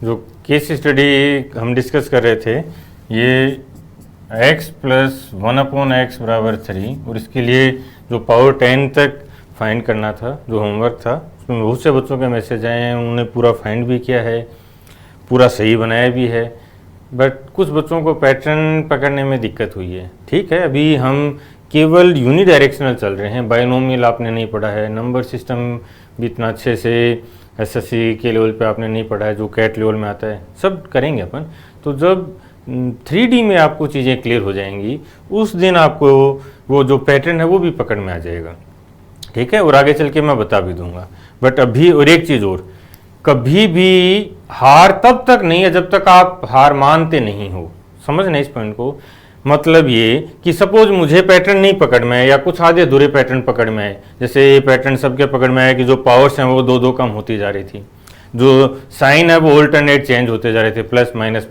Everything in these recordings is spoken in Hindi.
जो केस स्टडी हम डिस्कस कर रहे थे, ये x प्लस 1/x बराबर 3 और इसके लिए जो पावर 10 तक फाइंड करना था, जो होमवर्क था, उसमें बहुत से बच्चों के मैसेज आए हैं, उन्होंने पूरा फाइंड भी किया है, पूरा सही बनाया भी है, बट कुछ बच्चों को पैटर्न पकड़ने में दिक्कत हुई है। ठीक है, अभी हम केवल यूनिडायरेक्शनल चल रहे हैं, बाइनोमियल आपने नहीं पढ़ा है, नंबर सिस्टम भी इतना अच्छे से एसएससी के लेवल पे आपने नहीं पढ़ा है, जो कैट लेवल में आता है, सब करेंगे अपन। तो जब 3D में आपको चीज़ें क्लियर हो जाएंगी, उस दिन आपको वो जो पैटर्न है वो भी पकड़ में आ जाएगा। ठीक है, और आगे चल के मैं बता भी दूंगा। बट अभी और एक चीज़ और, कभी भी हार तब तक नहीं है जब तक आप हार मानते नहीं हो। समझना इस पॉइंट को। मतलब ये कि सपोज मुझे पैटर्न नहीं पकड़ में है या कुछ आधे अधूरे पैटर्न पकड़ में है, जैसे ये पैटर्न सबके पकड़ में है कि जो पावर्स हैं वो 2-2 कम होती जा रही थी, जो साइन है वो ऑल्टरनेट चेंज होते जा रहे थे, प्लस माइनस।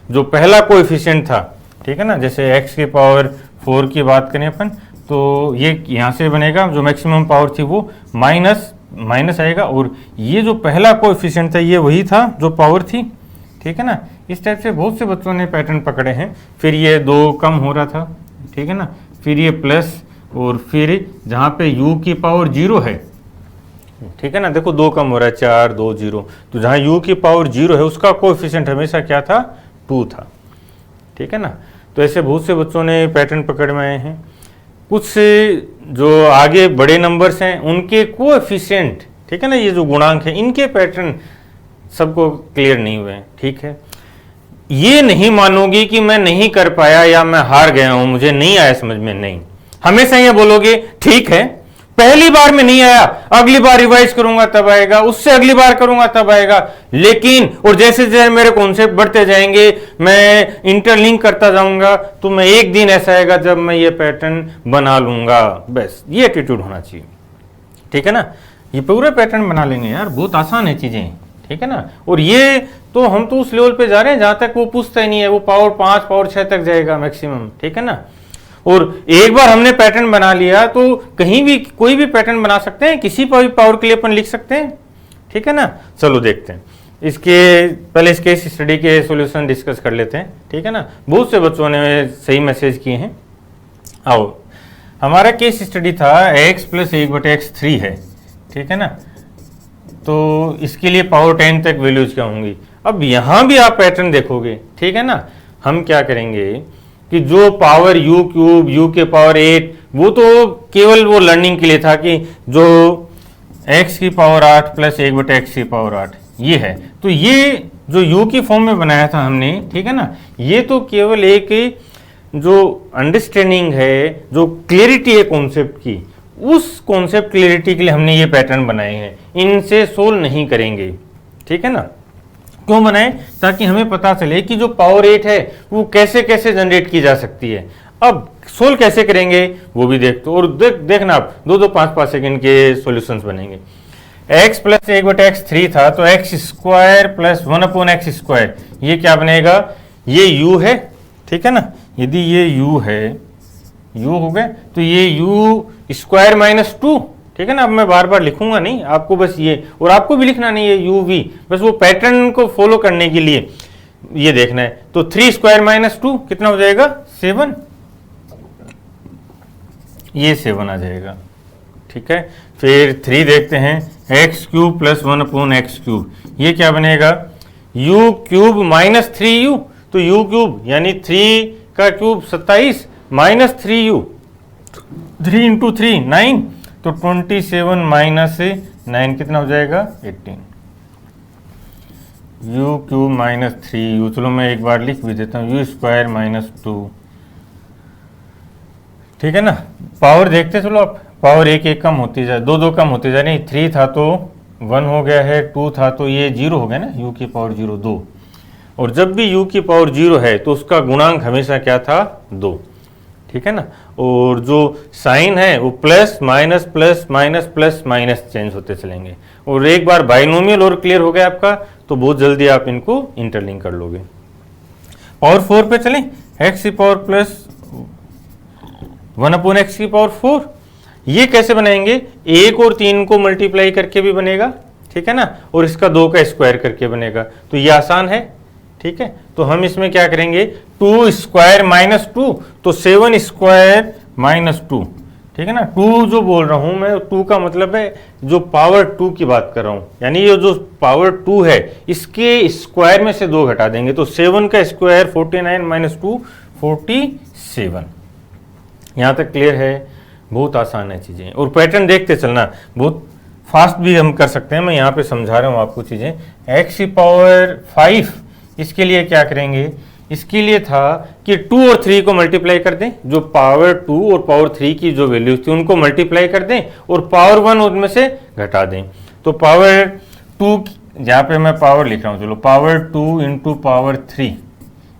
जो पहला कोएफिशिएंट था, ठीक है ना, जैसे x की पावर 4 की बात करें अपन, तो ये यहाँ से बनेगा, जो मैक्सिमम पावर थी वो माइनस आएगा, और ये जो पहला कोएफिशिएंट था ये वही था जो पावर थी। ठीक है ना, इस टाइप से बहुत से बच्चों ने पैटर्न पकड़े हैं। फिर ये 2 कम हो रहा था, ठीक है ना, फिर ये प्लस, और फिर जहाँ पे u की पावर 0 है, ठीक है ना, देखो 2 कम हो रहा है, 4 2 0, तो जहाँ u की पावर 0 है उसका कोएफिशिएंट हमेशा क्या था, 2 था। ठीक है ना, तो ऐसे बहुत से बच्चों ने पैटर्न पकड़ में आए हैं। कुछ जो आगे बड़े नंबर्स हैं उनके कोएफिशिएंट, ठीक है ना, ये जो गुणांक है इनके पैटर्न सबको क्लियर नहीं हुए हैं। ठीक है, ये नहीं मानोगे कि मैं नहीं कर पाया या मैं हार गया हूं, मुझे नहीं आया समझ में, नहीं, हमेशा ये बोलोगे ठीक है पहली बार में नहीं आया, अगली बार रिवाइज करूंगा तब आएगा, उससे अगली बार करूंगा तब आएगा। लेकिन और जैसे जैसे मेरे कॉन्सेप्ट बढ़ते जाएंगे, मैं इंटरलिंक करता जाऊंगा, तो मैं एक दिन ऐसा आएगा जब मैं ये पैटर्न बना लूंगा। बस ये एटीट्यूड होना चाहिए। ठीक है ना, ये पूरे पैटर्न बना लेंगे यार, बहुत आसान है चीजें। ठीक है ना, और ये तो हम तो उस लेवल पे जा रहे हैं जहां तक वो पूछता ही नहीं है, वो पावर 5 पावर 6 तक जाएगा मैक्सिमम। ठीक है ना, और एक बार हमने पैटर्न बना लिया तो कहीं भी कोई भी पैटर्न बना सकते हैं, किसी पर भी पावर के लिए अपन लिख सकते हैं। ठीक है ना, चलो देखते हैं इसके पहले इसके स्टडी के सॉल्यूशन डिस्कस कर लेते हैं। ठीक है ना, बहुत से बच्चों ने सही मैसेज किए हैं। आओ, हमारा केस स्टडी था x + 1/x 3 है। ठीक है ना, तो इसके लिए पावर 10 तक वैल्यूज क्या होंगी। अब यहां भी आप पैटर्न देखोगे, ठीक है ना, हम क्या करेंगे कि जो पावर u³ u के पावर 8, वो तो केवल वो लर्निंग के लिए था कि जो x की पावर 8 + 1/x की पावर 8 ये है, तो ये जो u की फॉर्म में बनाया था हमने, ठीक है ना, ये तो केवल एक जो अंडरस्टैंडिंग है, जो क्लियरिटी है कॉन्सेप्ट की, उस कॉन्सेप्ट क्लियरिटी के लिए हमने ये पैटर्न बनाए हैं, इनसे सोल्व नहीं करेंगे। ठीक है ना, क्यों बनाए, ताकि हमें पता चले कि जो पावर 8 है वो कैसे कैसे जनरेट की जा सकती है। अब सोल्व कैसे करेंगे वो भी देख दो, और देखना आप 2-5 सेकंड के सॉल्यूशंस बनेंगे। x + 1/x 3 था, तो x² + 1/x², ये क्या बनेगा, ये u है। ठीक है ना, यदि ये u है, u हो गए, तो ये u² - 2। ठीक है ना, अब मैं बार बार लिखूंगा नहीं, आपको बस ये, और आपको भी लिखना नहीं है uv, बस वो पैटर्न को फॉलो करने के लिए ये देखना है। तो 3² - 2 कितना हो जाएगा, 7, ये 7 आ जाएगा। ठीक है, फिर 3 देखते हैं, x³ + 1/x³, ये क्या बनेगा, u³ - 3u, तो u³ यानी 3 का क्यूब 27 - 3u, 3 × 3 9, तो 27 - 9 कितना हो जाएगा, 18, u³ - 3u, चलो मैं एक बार लिख भी देता हूँ, u² - 2। ठीक है ना, पावर देखते चलो आप, पावर 1 कम होती जाए, 2 कम होती जा रही, 3 था तो 1 हो गया है, 2 था तो ये 0 हो गया ना, u की पावर 0 2, और जब भी u की पावर 0 है तो उसका गुणांक हमेशा क्या था, 2। ठीक है ना, और जो साइन है वो प्लस माइनस चेंज होते चलेंगे, और एक बार बाइनोमियल और क्लियर हो गया आपका, तो बहुत जल्दी आप इनको इंटरलिंक कर लोगे। पावर 4 पे चलें, x की पावर + 1/x की पावर 4, ये कैसे बनाएंगे, 1 और 3 को मल्टीप्लाई करके भी बनेगा। ठीक है ना, और इसका 2 का स्क्वायर करके बनेगा, तो ये आसान है। ठीक है, तो हम इसमें क्या करेंगे, 2 स्क्वायर माइनस 2, तो 7 स्क्वायर माइनस 2। ठीक है ना, 2 जो बोल रहा हूं मैं, 2 का मतलब है जो पावर 2 की बात कर रहा हूं, यानी ये जो पावर 2 है इसके स्क्वायर में से 2 घटा देंगे, तो 7 का स्क्वायर 49 माइनस 2 47। यहां तक क्लियर है? बहुत आसान है चीजें, और पैटर्न देखते चलना, बहुत फास्ट भी हम कर सकते हैं। मैं यहाँ पे समझा रहा हूँ आपको चीजें। x की पावर 5, इसके लिए क्या करेंगे, इसके लिए था कि 2 और 3 को मल्टीप्लाई कर दें, जो पावर 2 और पावर 3 की जो वैल्यूज थी उनको मल्टीप्लाई कर दें और पावर 1 उनमें से घटा दें। तो पावर 2, यहाँ पे मैं पावर लिख रहा हूँ, चलो पावर 2 इंटू पावर 3,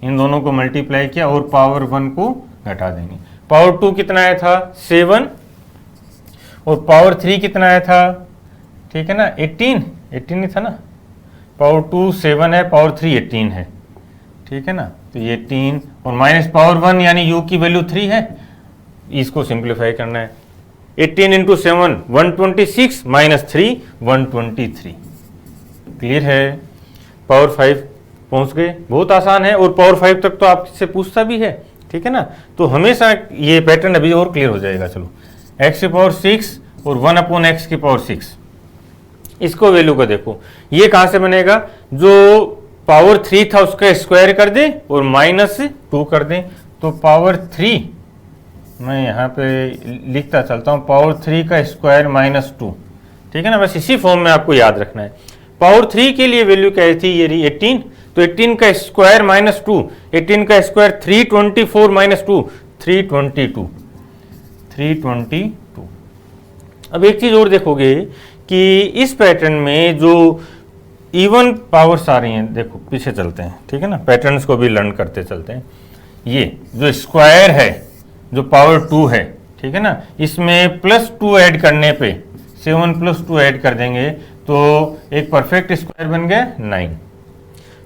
इन दोनों को मल्टीप्लाई किया और पावर 1 को घटा देंगे। पावर 2 कितना आया था 7, और पावर 3 कितना आया था, ठीक है ना 18 ही था ना, पावर 2 7 है, पावर 3 18 है। ठीक है ना, तो ये 18 और माइनस पावर 1 यानी u की वैल्यू 3 है, इसको सिंप्लीफाई करना है। 18 इंटू 7 126 माइनस 3 123। क्लियर है? पावर 5 पहुंच गए, बहुत आसान है, और पावर 5 तक तो आपसे पूछता भी है। ठीक है ना, तो हमेशा ये पैटर्न अभी और क्लियर हो जाएगा। चलो x की पावर 6 और 1 अपॉन x की पावर 6, इसको वैल्यू को देखो, ये कहां से बनेगा, जो पावर 3 था उसका स्क्वायर कर दें और माइनस 2 कर दें, तो पावर 3, मैं यहाँ पे लिखता चलता हूँ, पावर 3 का स्क्वायर माइनस 2। ठीक है ना, बस इसी फॉर्म में आपको याद रखना है। पावर 3 के लिए वैल्यू क्या थी, ये रही 18, तो 18 का स्क्वायर माइनस 2, 18 का स्क्वायर 324 माइनस 2 322। अब एक चीज और देखोगे कि इस पैटर्न में जो इवन पावर्स आ रही हैं, देखो पीछे चलते हैं, ठीक है ना, पैटर्न्स को भी लर्न करते चलते हैं। ये जो स्क्वायर है, जो पावर 2 है, ठीक है ना, इसमें +2 ऐड करने पे 7 + 2 ऐड कर देंगे तो एक परफेक्ट स्क्वायर बन गया 9।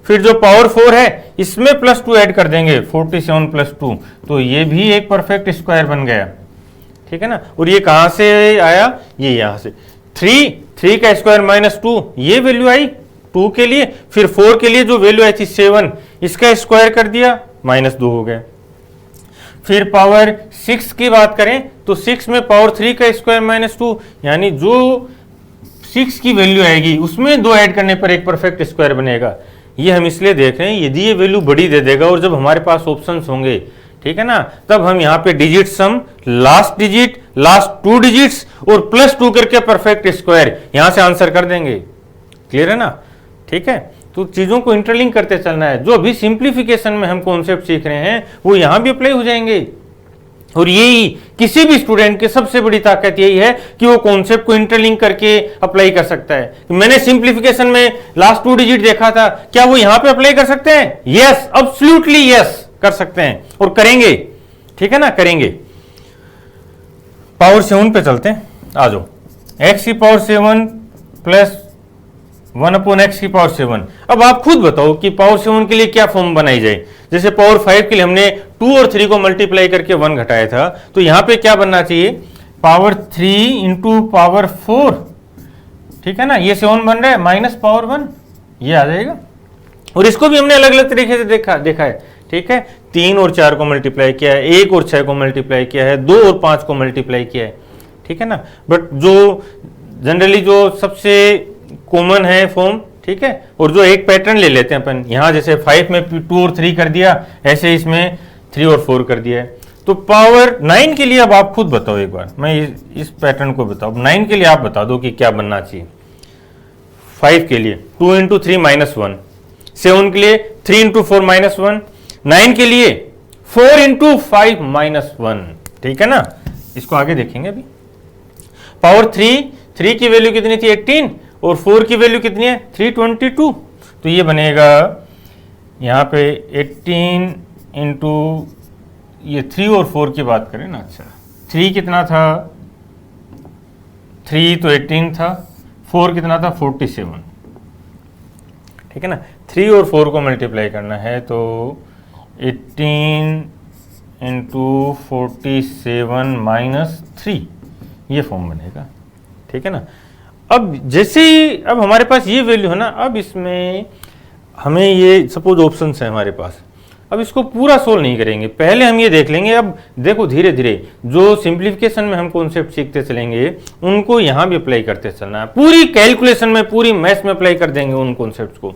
फिर जो पावर 4 है इसमें +2 ऐड कर देंगे 47 + 2, तो ये भी एक परफेक्ट स्क्वायर बन गया। ठीक है ना, और ये कहां से आया, ये यहां से 3 का स्क्वायर माइनस 2, ये वैल्यू आई 2 के लिए। फिर 4 के लिए जो वैल्यू आई थी 7, इसका स्क्वायर कर दिया -2 हो गया। फिर पावर 6 की बात करें तो 6 में पावर 3 का स्क्वायर -2, यानी जो 6 की वैल्यू आएगी उसमें 2 ऐड करने पर एक परफेक्ट स्क्वायर बनेगा। ये हम इसलिए देख रहे हैं, यदि ये वैल्यू बड़ी दे देगा और जब हमारे पास ऑप्शंस होंगे, ठीक है ना, तब हम यहाँ पे डिजिट सम, लास्ट डिजिट, लास्ट 2 डिजिट्स और +2 करके परफेक्ट स्क्वायर यहां से आंसर कर देंगे। क्लियर है ना? ठीक है, तो चीजों को इंटरलिंक करते चलना है। जो अभी सिंप्लीफिकेशन में हम कॉन्सेप्ट सीख रहे हैं वो यहां भी अप्लाई हो जाएंगे, और यही किसी भी स्टूडेंट की सबसे बड़ी ताकत यही है कि वो कॉन्सेप्ट को इंटरलिंक करके अप्लाई कर सकता है। मैंने सिंप्लीफिकेशन में लास्ट 2 डिजिट देखा था, क्या वो यहां पे अप्लाई कर सकते हैं? यस, एब्सोल्युटली यस, कर सकते हैं और करेंगे। ठीक है ना, करेंगे। पावर 7 पे चलते हैं, आ जाओ। x की पावर 7 प्लस 1 अपॉन x की पावर 7। अब आप खुद बताओ कि पावर 7 के लिए क्या फॉर्म बनाई जाए। जैसे पावर 5 के लिए हमने 2 और 3 को मल्टीप्लाई करके 1 घटाया था, तो यहां पे क्या बनना चाहिए, पावर 3 इंटू पावर 4। ठीक है ना, ये 7 बन रहा है माइनस पावर 1, ये आ जाएगा। और इसको भी हमने अलग अलग तरीके से देखा है। ठीक है, 3 और 4 को मल्टीप्लाई किया है, 1 और 6 को मल्टीप्लाई किया है, 2 और 5 को मल्टीप्लाई किया है। ठीक है ना, बट जो जनरली जो सबसे कॉमन है फॉर्म, ठीक है, और जो एक पैटर्न ले लेते हैं अपन, यहां जैसे 5 में 2 और 3 कर दिया, ऐसे इसमें 3 और 4 कर दिया है। तो पावर 9 के लिए अब आप खुद बताओ एक बार, मैं इस पैटर्न को बताओ। 9 के लिए आप बता दो कि क्या बनना चाहिए। 5 के लिए 2 इंटू 3 -1, 7 के लिए 3 इंटू 4 -1, 9 के लिए 4 इंटू 5 -1। ठीक है ना, इसको आगे देखेंगे अभी। पावर 3 की वैल्यू कितनी थी 18, और 4 की वैल्यू कितनी है 322, तो ये बनेगा यहाँ पे 18 इंटू ये 3 और 4 की बात करें ना। अच्छा, 3 कितना था, 3 तो 18 था, 4 कितना था 47। ठीक है ना, 3 और 4 को मल्टीप्लाई करना है तो 18 इंटू 47 -3, ये फॉर्म बनेगा। ठीक है ना, अब जैसे ही अब हमारे पास ये वैल्यू है ना, अब इसमें हमें ये सपोज ऑप्शन है हमारे पास, अब इसको पूरा सोल्व नहीं करेंगे, पहले हम ये देख लेंगे। अब देखो धीरे धीरे जो सिंप्लीफिकेशन में हम कॉन्सेप्ट सीखते चलेंगे उनको यहाँ भी अप्लाई करते चलना है, पूरी कैलकुलेशन में पूरी मैथ्स में अप्लाई कर देंगे उन कॉन्सेप्ट को।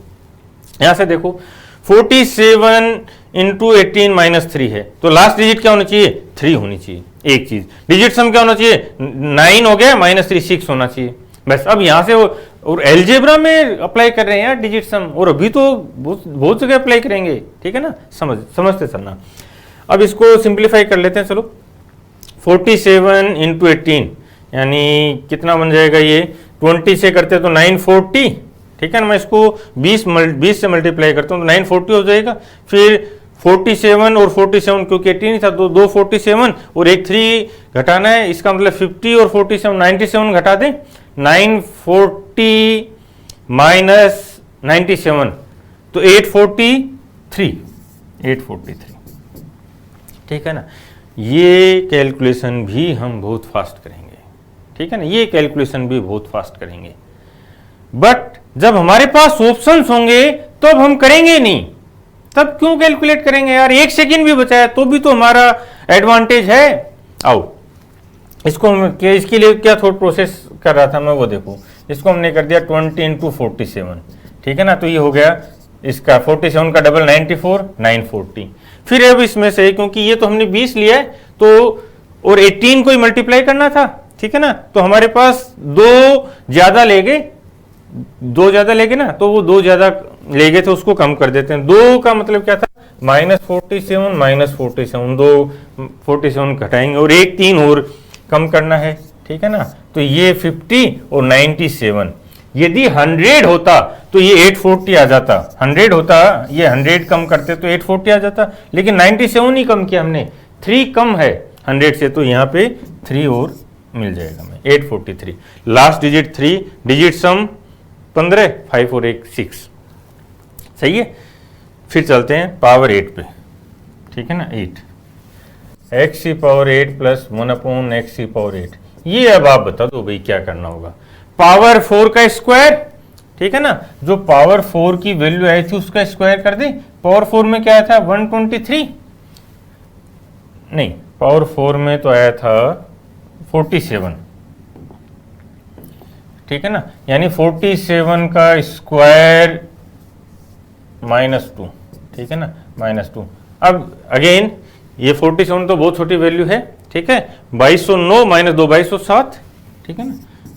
यहाँ से देखो 47 इंटू 18 माइनस 3 है, तो लास्ट डिजिट क्या होना चाहिए, 3 होनी चाहिए। एक चीज, डिजिट सम क्या होना चाहिए, 9 हो गया, माइनस 3 6 होना चाहिए बस। अब यहाँ से और एलजेब्रा में अप्लाई कर रहे हैं यार डिजिट सम, और अभी तो बहुत जगह अप्लाई करेंगे, ठीक है ना, समझते चलना। अब इसको सिंप्लीफाई कर लेते हैं, चलो 47 इंटू 18 यानी कितना बन जाएगा ये, 20 से करते हैं तो 940, ठीक है ना, मैं इसको 20 से मल्टीप्लाई करता हूँ तो 940 हो जाएगा। फिर 47 और 47 क्योंकि 18 ही था तो 2 47 और एक 3 घटाना है, इसका मतलब 50 और 47 97 घटा दें, 940 माइनस 97 तो 843, ठीक है ना। ये कैलकुलेशन भी हम बहुत फास्ट करेंगे, ठीक है ना, ये कैलकुलेशन भी बहुत फास्ट करेंगे। बट जब हमारे पास ऑप्शंस होंगे तो अब हम करेंगे नहीं, तब क्यों कैलकुलेट करेंगे यार, 1 सेकेंड भी बचा है तो भी तो हमारा एडवांटेज है। आओ इसको हम इसके लिए क्या थोड़ा प्रोसेस कर रहा था मैं वो देखो, इसको हमने कर दिया 20 इंटू 47, ठीक है ना, तो ये हो गया इसका 47 का डबल 94 940। फिर अब इसमें से क्योंकि ये तो हमने 20 लिया है तो और 18 को ही मल्टीप्लाई करना था, ठीक है ना, तो हमारे पास 2 ज्यादा ले गए ना, तो वो 2 ज्यादा ले गए थे, उसको कम कर देते हैं। 2 का मतलब क्या था, -47 -47, 2 47 घटाएंगे और एक 3 और कम करना है, ठीक है ना, तो ये 50 और 97। यदि 100 होता तो ये 840 आ जाता, 100 होता ये 100 कम करते तो 840 आ जाता, लेकिन 97 ही कम किया हमने, 3 कम है 100 से, तो यहाँ पे 3 और मिल जाएगा हमें 843। लास्ट डिजिट 3, डिजिट सम 15, 5 और 1 6, सही है। फिर चलते हैं पावर 8 पे, ठीक है ना, 8 एक्स की पावर 8 प्लस 1/x की पावर 8। ये अब आप बता दो भाई क्या करना होगा, पावर 4 का स्क्वायर, ठीक है ना, जो पावर 4 की वैल्यू आई थी उसका स्क्वायर कर दे। पावर 4 में क्या आया था 123, नहीं पावर 4 में तो आया था 47, ठीक है ना, यानी 47 का स्क्वायर -2, ठीक है ना, -2। अब अगेन ये 47 तो बहुत छोटी वैल्यू है, ठीक है, 2209 - 2 2207, ठीक है ना,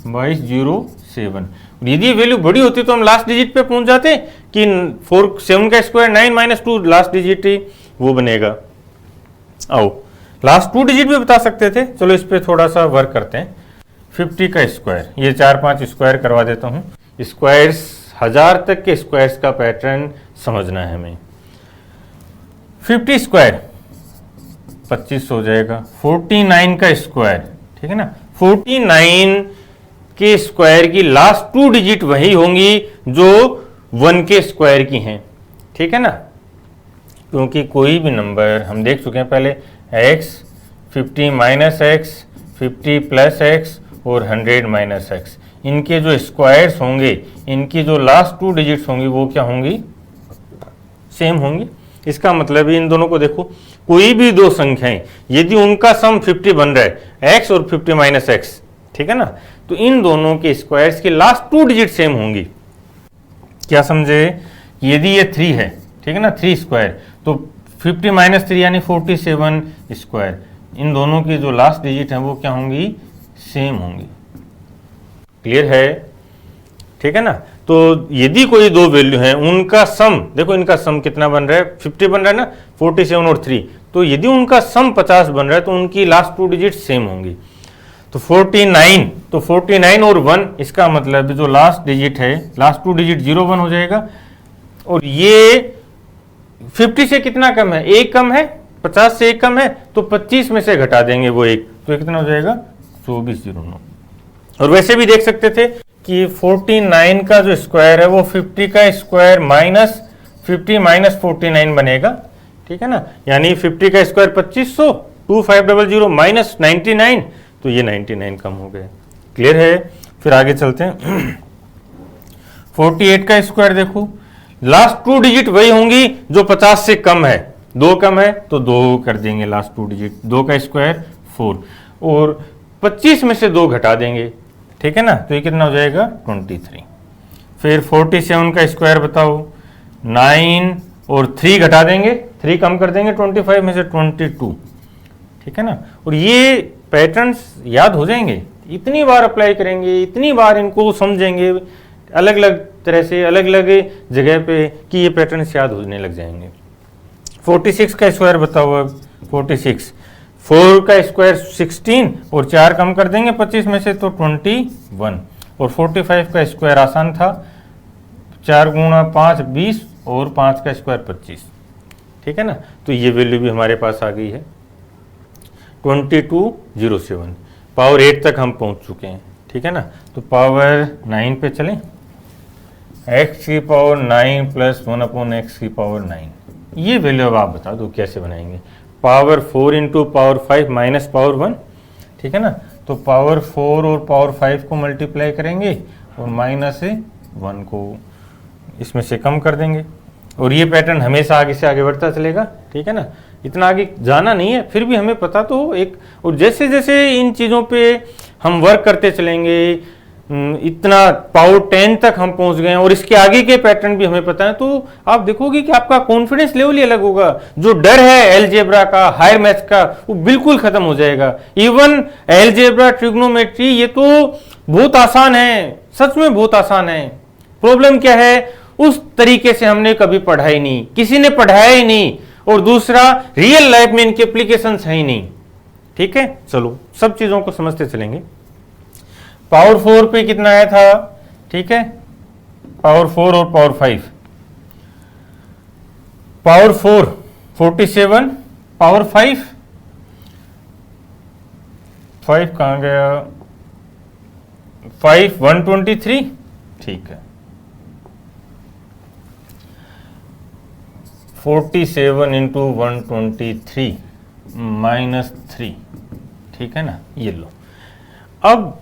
2207। यदि वैल्यू बड़ी होती तो हम लास्ट डिजिट पे पहुंच जाते कि 7 का स्क्वायर 9 - 2 लास्ट डिजिट ही वो बनेगा। आओ लास्ट 2 डिजिट भी बता सकते थे, चलो इस पे थोड़ा सा वर्क करते हैं। 50 का स्क्वायर, ये 4-5 स्क्वायर करवा देता हूँ, स्क्वायर्स 1000 तक के स्क्वायर्स का पैटर्न समझना है हमें। 50 स्क्वायर 25 हो जाएगा, 49 का स्क्वायर, ठीक है ना, 49 के स्क्वायर की लास्ट 2 डिजिट वही होंगी जो 1 के स्क्वायर की हैं, ठीक है ना, क्योंकि कोई भी नंबर हम देख चुके हैं पहले, x 50 - x 50 + x और 100 - x, इनके जो स्क्वायर्स होंगे, इनकी जो लास्ट 2 डिजिट्स होंगी वो क्या होंगी, सेम होंगी। इसका मतलब इन दोनों को देखो, कोई भी 2 संख्याएं यदि उनका सम 50 बन रहा है, x और 50 - x, ठीक है ना, तो इन दोनों के स्क्वायर्स की लास्ट 2 डिजिट सेम होंगी। क्या समझे, यदि ये 3 है, ठीक है ना, 3 स्क्वायर, तो 50 - 3 यानी 47 स्क्वायर, इन दोनों की जो लास्ट डिजिट है वो क्या होंगी, सेम होंगी। क्लियर है, ठीक है ना। तो यदि कोई 2 वैल्यू हैं उनका सम, देखो इनका सम कितना बन रहा है, 50 बन रहा है ना, 47 और 3, तो यदि उनका सम 50 बन रहा है तो उनकी लास्ट 2 डिजिट सेम होंगी। तो 49, तो 49 और 1, इसका मतलब जो लास्ट डिजिट है, लास्ट 2 डिजिट 0 1 हो जाएगा, और ये 50 से कितना कम है, 1 कम है, 50 से 1 कम है, तो 25 में से घटा देंगे वो 1, तो कितना हो जाएगा 2409। और वैसे भी देख सकते थे कि 49 का जो स्क्वायर है वो 50 का स्क्वायर माइनस 50 - 49 बनेगा, ठीक है ना, यानी 50 का स्क्वायर 2500, 2500 - 99, तो ये 99 कम हो गया। क्लियर है। फिर आगे चलते हैं। 48 का स्क्वायर देखो, लास्ट 2 डिजिट वही होंगी जो 50 से कम है, 2 कम है तो 2 कर देंगे लास्ट 2 डिजिट, 2 का स्क्वायर 4, और 25 में से 2 घटा देंगे, ठीक है ना, तो ये कितना हो जाएगा 23। फिर 47 का स्क्वायर बताओ, 9 और 3 घटा देंगे, 3 कम कर देंगे 25 में से 22, ठीक है ना। और ये पैटर्न्स याद हो जाएंगे, इतनी बार अप्लाई करेंगे, इतनी बार इनको समझेंगे अलग अलग तरह से, अलग अलग जगह पे, कि ये पैटर्न्स याद होने लग जाएंगे। 46 का स्क्वायर बताओ अब, 46, 4 का स्क्वायर 16 और 4 कम कर देंगे 25 में से तो 21, और 45 का स्क्वायर आसान था, 4 गुणा 5 20 और 5 का स्क्वायर 25, ठीक है ना। तो ये वैल्यू भी हमारे पास आ गई है 2207, पावर 8 तक हम पहुंच चुके हैं, ठीक है ना। तो पावर 9 पे चलें, x की पावर 9 प्लस 1/x की पावर 9, ये वैल्यू अब आप बता दो कैसे बनाएंगे। Power 4 into power 5 minus power 1, ठीक है ना। तो पावर 4 और पावर 5 को मल्टीप्लाई करेंगे और माइनस 1 को इसमें से कम कर देंगे, और ये पैटर्न हमेशा आगे से आगे बढ़ता चलेगा, ठीक है ना। इतना आगे जाना नहीं है, फिर भी हमें पता तो एक, और जैसे जैसे इन चीज़ों पे हम वर्क करते चलेंगे, इतना पावर 10 तक हम पहुंच गए हैं और इसके आगे के पैटर्न भी हमें पता है, तो आप देखोगे कि आपका कॉन्फिडेंस लेवल ही अलग होगा। जो डर है एलजेब्रा का, हायर मैथ्स का, वो बिल्कुल खत्म हो जाएगा। इवन एलजेब्रा, ट्रिग्नोमेट्री, ये तो बहुत आसान है, सच में बहुत आसान है। प्रॉब्लम क्या है, उस तरीके से हमने कभी पढ़ा ही नहीं, किसी ने पढ़ाया ही नहीं, और दूसरा रियल लाइफ में इनके एप्लीकेशंस है ही नहीं, ठीक है। चलो सब चीजों को समझते चलेंगे। पावर 4 पे कितना आया था, ठीक है, पावर 4 और पावर 5, पावर 4 47, पावर 5 कहां गया, 5 123, ठीक है। 47 इंटू 123 -3, ठीक है ना, ये लो। अब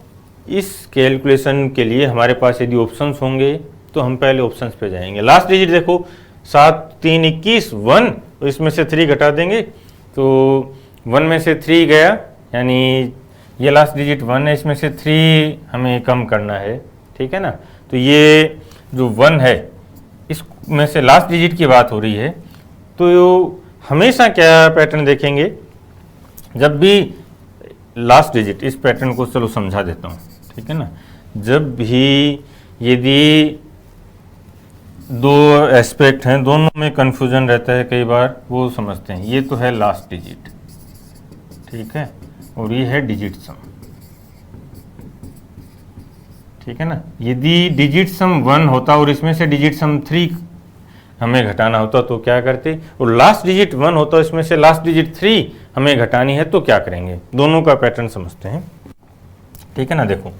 इस कैलकुलेशन के लिए हमारे पास यदि ऑप्शंस होंगे तो हम पहले ऑप्शंस पे जाएंगे। लास्ट डिजिट देखो, 7 3 21 1, तो इसमें से 3 घटा देंगे, तो 1 में से 3 गया, यानी ये लास्ट डिजिट 1 है, इसमें से 3 हमें कम करना है, ठीक है ना। तो ये जो 1 है, इसमें से लास्ट डिजिट की बात हो रही है, तो हमेशा क्या पैटर्न देखेंगे, जब भी लास्ट डिजिट, इस पैटर्न को चलो समझा देता हूँ, ठीक है ना। जब भी यदि 2 एस्पेक्ट हैं, दोनों में कन्फ्यूजन रहता है कई बार, वो समझते हैं। ये तो है लास्ट डिजिट, ठीक है, और ये है डिजिट सम, ठीक है ना। यदि डिजिट सम 1 होता और इसमें से डिजिट सम 3 हमें घटाना होता तो क्या करते, और लास्ट डिजिट 1 होता इसमें से लास्ट डिजिट 3 हमें घटानी है तो क्या करेंगे। दोनों का पैटर्न समझते हैं, ठीक है ना। देखो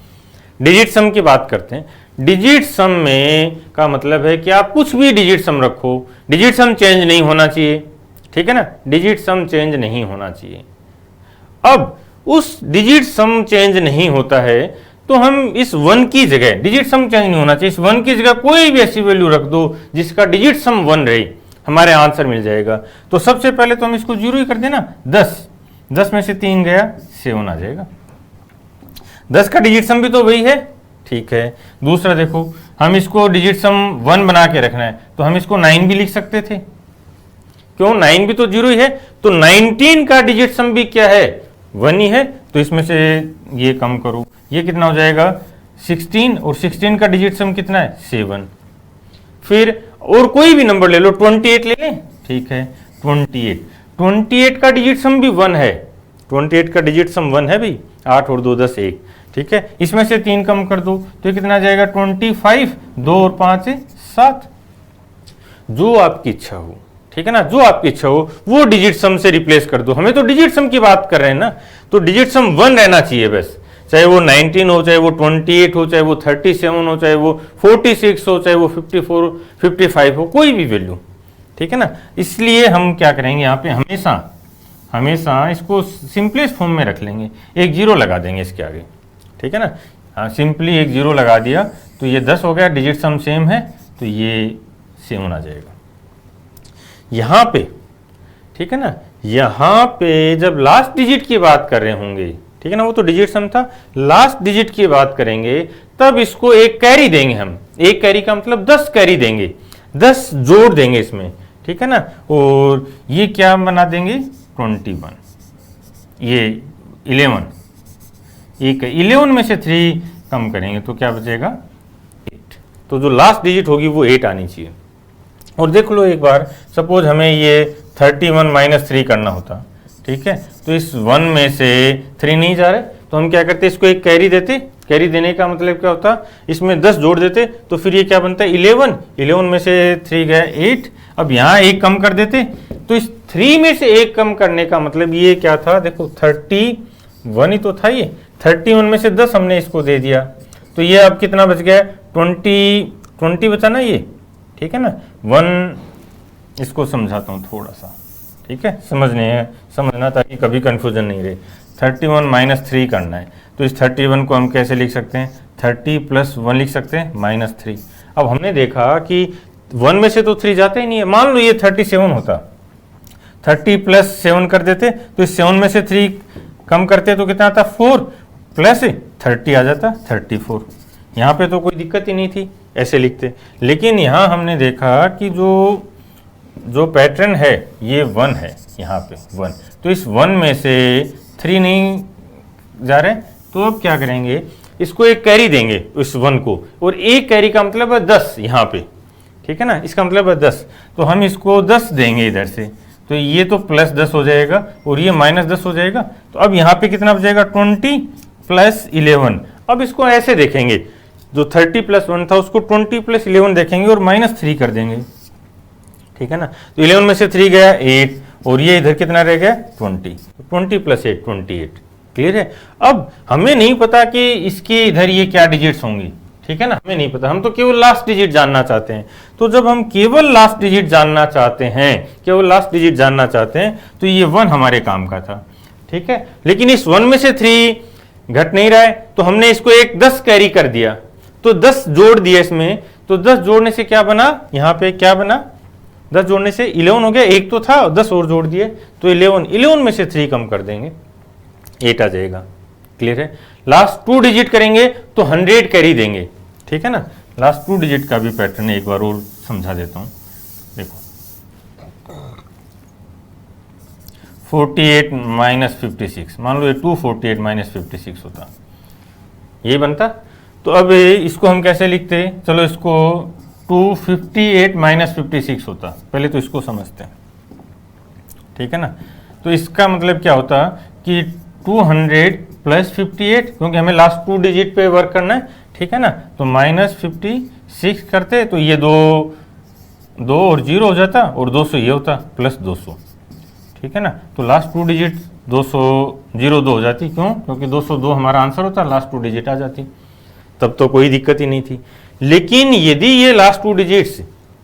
डिजिट सम की बात करते हैं। डिजिट सम में का मतलब है कि आप कुछ भी डिजिट सम रखो, डिजिट सम चेंज नहीं होना चाहिए, ठीक है ना, डिजिट सम चेंज नहीं होना चाहिए। अब उस डिजिट सम चेंज नहीं होता है तो हम इस 1 की जगह, डिजिट सम चेंज नहीं होना चाहिए, इस 1 की जगह कोई भी ऐसी वैल्यू रख दो जिसका डिजिट सम 1 रहे, हमारे आंसर मिल जाएगा। तो सबसे पहले तो हम इसको 0 ही कर देना, 10 में से 3 गया, 7 आ जाएगा। 10 का डिजिट सम भी तो वही है, ठीक है। दूसरा देखो, हम इसको डिजिट सम 1 बना के रखना है, तो हम इसको 9 भी लिख सकते थे, क्यों, 9 भी तो 0 ही है। तो 19 का डिजिट सम भी क्या है, 1 ही है, तो इसमें से ये कम करो, ये कितना हो जाएगा 16, और 16 का डिजिट सम कितना है 7। फिर और कोई भी नंबर ले लो, 28 ले लें, ठीक है, 28 का डिजिट सम भी 1 है, 28 का डिजिट सम 1 है भाई, 8 और 2 10 1, ठीक है। इसमें से 3 कम कर दो तो ये कितना आ जाएगा 25, 2 और 5 7, जो आपकी इच्छा हो, ठीक है ना, जो आपकी इच्छा हो वो डिजिट सम से रिप्लेस कर दो। हमें तो डिजिट सम की बात कर रहे हैं ना, तो डिजिट सम 1 रहना चाहिए बस, चाहे वो 19 हो, चाहे वो 28 हो, चाहे वो 37 हो, चाहे वो 46 हो, चाहे वो 54 55 हो, कोई भी वैल्यू, ठीक है ना। इसलिए हम क्या करेंगे, यहाँ पे हमेशा इसको सिंपलेस्ट फॉर्म में रख लेंगे, एक 0 लगा देंगे इसके आगे, ठीक है ना। हाँ सिंपली एक जीरो लगा दिया तो ये 10 हो गया, डिजिट सम सेम है तो ये 7 आ जाएगा यहाँ पे, ठीक है ना। यहाँ पे जब लास्ट डिजिट की बात कर रहे होंगे, ठीक है ना, वो तो डिजिट सम था, लास्ट डिजिट की बात करेंगे तब इसको एक कैरी देंगे हम, एक कैरी का मतलब 10 कैरी देंगे, 10 जोड़ देंगे इसमें, ठीक है ना, और ये क्या बना देंगे 21, ये 11, एक 11 में से 3 कम करेंगे तो क्या बचेगा 8, तो जो लास्ट डिजिट होगी वो 8 आनी चाहिए। और देख लो एक बार, सपोज हमें ये 31 माइनस 3 करना होता, ठीक है, तो इस 1 में से 3 नहीं जा रहे तो हम क्या करते, इसको एक कैरी देते, कैरी देने का मतलब क्या होता, इसमें 10 जोड़ देते तो फिर ये क्या बनता है 11, 11 में से 3 गया 8, अब यहाँ एक कम कर देते तो इस 3 में से एक कम करने का मतलब ये क्या था, देखो 31 ही तो था, ये 31 में से 10 हमने इसको दे दिया तो ये अब कितना बच गया 20 बचा ना ये, ठीक है ना। 1 इसको समझाता हूँ थोड़ा सा, ठीक है, समझना ताकि कभी कंफ्यूजन नहीं रहे। 31 माइनस 3 करना है तो इस 31 को हम कैसे लिख सकते हैं, 30 प्लस 1 लिख सकते हैं माइनस 3। अब हमने देखा कि 1 में से तो 3 जाता ही नहीं है, मान लो ये 37 होता, 30 प्लस 7 कर देते तो इस 7 में से 3 कम करते तो कितना आता 4 प्लस 30 आ जाता 34। यहाँ पे तो कोई दिक्कत ही नहीं थी, ऐसे लिखते। लेकिन यहाँ हमने देखा कि जो पैटर्न है ये 1 है, यहाँ पे 1, तो इस 1 में से 3 नहीं जा रहे तो अब क्या करेंगे, इसको एक कैरी देंगे इस 1 को, और एक कैरी का मतलब है 10 यहाँ पे, ठीक है ना, इसका मतलब है 10, तो हम इसको 10 देंगे इधर से, तो ये तो प्लस 10 हो जाएगा और ये माइनस 10 हो जाएगा, तो अब यहाँ पे कितना बचेगा 20 प्लस 11। अब इसको ऐसे देखेंगे, जो 30 प्लस 1 था उसको 20 प्लस 11 देखेंगे और माइनस 3 कर देंगे, ठीक है ना, तो 11 में से 3 गया 8 और ये इधर कितना रह गया 20 प्लस 8 28। क्लियर है। अब हमें नहीं पता कि इसके इधर ये क्या डिजिट्स होंगी, ठीक है ना, हमें नहीं पता, हम तो केवल लास्ट डिजिट जानना चाहते हैं। तो जब हम केवल लास्ट डिजिट जानना चाहते हैं, केवल लास्ट डिजिट जानना चाहते हैं तो ये 1 हमारे काम का था, ठीक है। लेकिन इस 1 में से 3 घट नहीं रहा है तो हमने इसको एक 10 कैरी कर दिया, तो 10 जोड़ दिया इसमें, तो 10 जोड़ने से क्या बना, यहाँ पे क्या बना, 10 जोड़ने से 11 हो गया, एक तो था 10 और जोड़ दिए तो 11 में से 3 कम कर देंगे 8 आ जाएगा। क्लियर है। लास्ट 2 डिजिट करेंगे तो 100 कैरी देंगे, ठीक है ना। लास्ट 2 डिजिट का भी पैटर्न एक बार और समझा देता हूं, देखो 48 माइनस 56, मान लो ये 248 माइनस 56 होता, ये बनता। तो अब इसको हम कैसे लिखते, चलो इसको 258 माइनस 56 होता, पहले तो इसको समझते हैं, ठीक है ना। तो इसका मतलब क्या होता कि 200 प्लस 58, क्योंकि हमें लास्ट 2 डिजिट पे वर्क करना है, ठीक है ना, तो माइनस 56 करते तो ये 2 और 0 हो जाता और 200 ये होता प्लस 200, ठीक है ना। तो लास्ट 2 डिजिट 200 0 2 हो जाती, क्यों, क्योंकि 202 हमारा आंसर होता, लास्ट 2 डिजिट आ जाती, तब तो कोई दिक्कत ही नहीं थी। लेकिन यदि ये लास्ट 2 डिजिट्स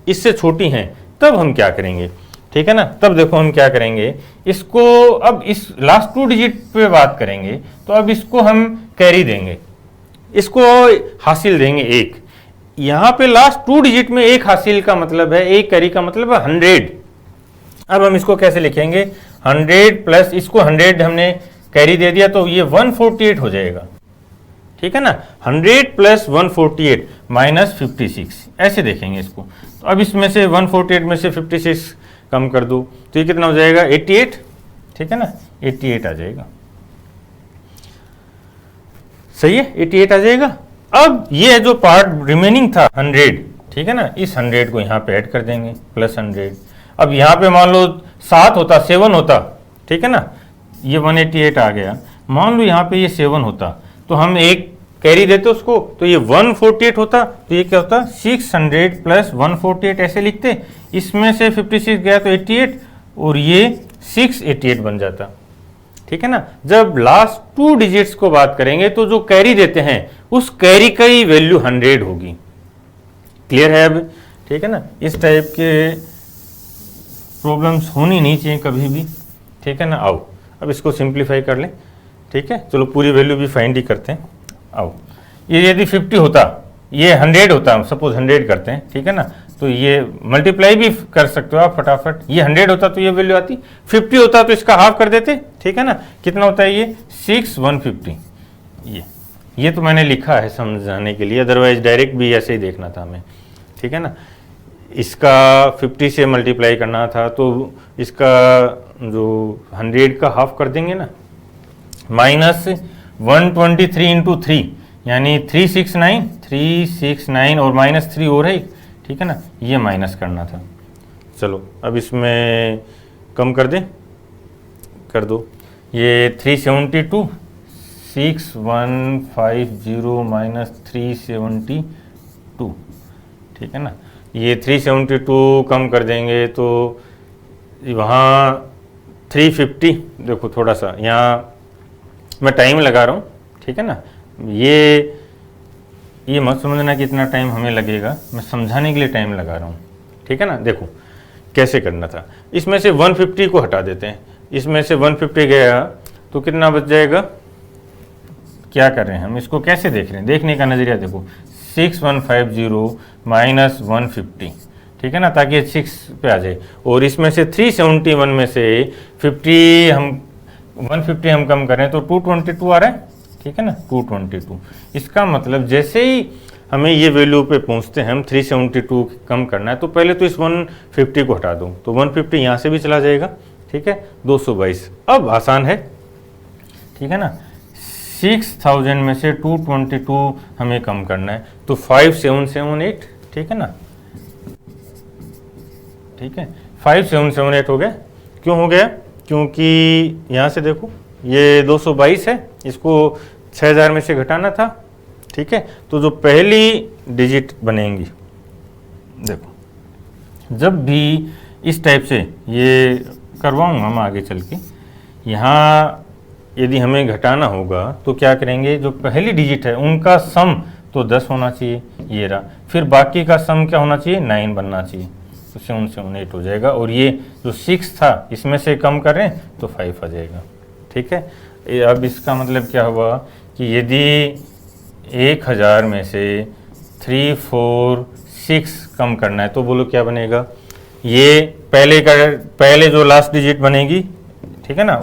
इससे छोटी हैं तब हम क्या करेंगे, ठीक है ना। तब देखो हम क्या करेंगे, इसको अब इस लास्ट 2 डिजिट पे बात करेंगे तो अब इसको हम कैरी देंगे, इसको हासिल देंगे 1। यहाँ पे लास्ट 2 डिजिट में 1 हासिल का मतलब है, 1 कैरी का मतलब है 100। अब हम इसको कैसे लिखेंगे, 100 प्लस इसको 100 हमने कैरी दे दिया तो ये 148 हो जाएगा, ठीक है ना। 100 प्लस 148 माइनस 56, ऐसे देखेंगे इसको। तो अब इसमें से 148 में से 56 कम कर दो तो ये कितना हो जाएगा 88, ठीक है ना, 88 आ जाएगा, सही है, 88 आ जाएगा। अब ये जो पार्ट रिमेनिंग था 100, ठीक है ना, इस 100 को यहाँ पे ऐड कर देंगे प्लस 100। अब यहाँ पे मान लो 7 होता, 7 होता, ठीक है ना, ये 188 आ गया। मान लो यहाँ पे ये 7 होता तो हम एक कैरी देते उसको तो ये 148 होता, तो ये क्या होता 600 प्लस 148 ऐसे लिखते, इसमें से 56 गया तो 88 और ये 688 बन जाता, ठीक है ना। जब लास्ट 2 डिजिट्स को बात करेंगे तो जो कैरी देते हैं उस कैरी का ही वैल्यू 100 होगी। क्लियर है अब, ठीक है ना। इस टाइप के प्रॉब्लम्स होनी नहीं चाहिए कभी भी, ठीक है ना। आओ अब इसको सिंप्लीफाई कर लें, ठीक है, चलो पूरी वैल्यू भी फाइंड ही करते हैं। आओ ये यदि 50 होता, ये 100 होता, सपोज 100 करते हैं, ठीक है ना, तो ये मल्टीप्लाई भी कर सकते हो आप फटाफट। ये 100 होता तो ये वैल्यू आती, 50 होता तो इसका हाफ कर देते, ठीक है ना। कितना होता है ये 6,150। ये तो मैंने लिखा है समझाने के लिए, अदरवाइज डायरेक्ट भी ऐसे ही देखना था हमें, ठीक है ना। इसका 50 से मल्टीप्लाई करना था तो इसका जो 100 का हाफ कर देंगे ना, माइनस 123 इंटू 3 यानी 369 और माइनस 3 और है, ठीक है ना, ये माइनस करना था। चलो अब इसमें कम कर दें, कर दो। ये 372, 6150 माइनस 372, ठीक है ना। ये 372 कम कर देंगे तो वहाँ 350, देखो थोड़ा सा यहाँ मैं टाइम लगा रहा हूँ, ठीक है ना। ये मत समझना कि इतना टाइम हमें लगेगा, मैं समझाने के लिए टाइम लगा रहा हूँ, ठीक है ना। देखो कैसे करना था, इसमें से 150 को हटा देते हैं, इसमें से 150 गया तो कितना बच जाएगा। क्या कर रहे हैं हम, इसको कैसे देख रहे हैं, देखने का नज़रिया देखो, 6150 माइनस 150, ठीक है ना, ताकि ये 6 पे आ जाए। और इसमें से 371 में से 150 हम कम करें तो 222 आ रहा है, ठीक है ना, 222। इसका मतलब जैसे ही हमें ये वैल्यू पे पहुंचते हैं, हम 372 कम करना है तो पहले तो इस 150 को हटा दो, तो 150 यहाँ से भी चला जाएगा, ठीक है, 222। अब आसान है, ठीक है ना। 6000 में से 222 हमें कम करना है तो 5778, ठीक है ना, ठीक है, 5778 हो गया। क्यों हो गया, क्योंकि यहाँ से देखो ये 222 है, इसको 6000 में से घटाना था, ठीक है। तो जो पहली डिजिट बनेंगी, देखो जब भी इस टाइप से ये करवाऊंगा हम आगे चल के, यहाँ यदि हमें घटाना होगा तो क्या करेंगे, जो पहली डिजिट है उनका सम तो 10 होना चाहिए, ये रहा, फिर बाकी का सम क्या होना चाहिए, 9 बनना चाहिए, तो 778 हो जाएगा। और ये जो 6 था इसमें से कम करें तो 5 आ जाएगा, ठीक है। अब इसका मतलब क्या हुआ कि यदि 1000 में से 346 कम करना है तो बोलो क्या बनेगा, ये पहले जो लास्ट डिजिट बनेगी, ठीक है ना,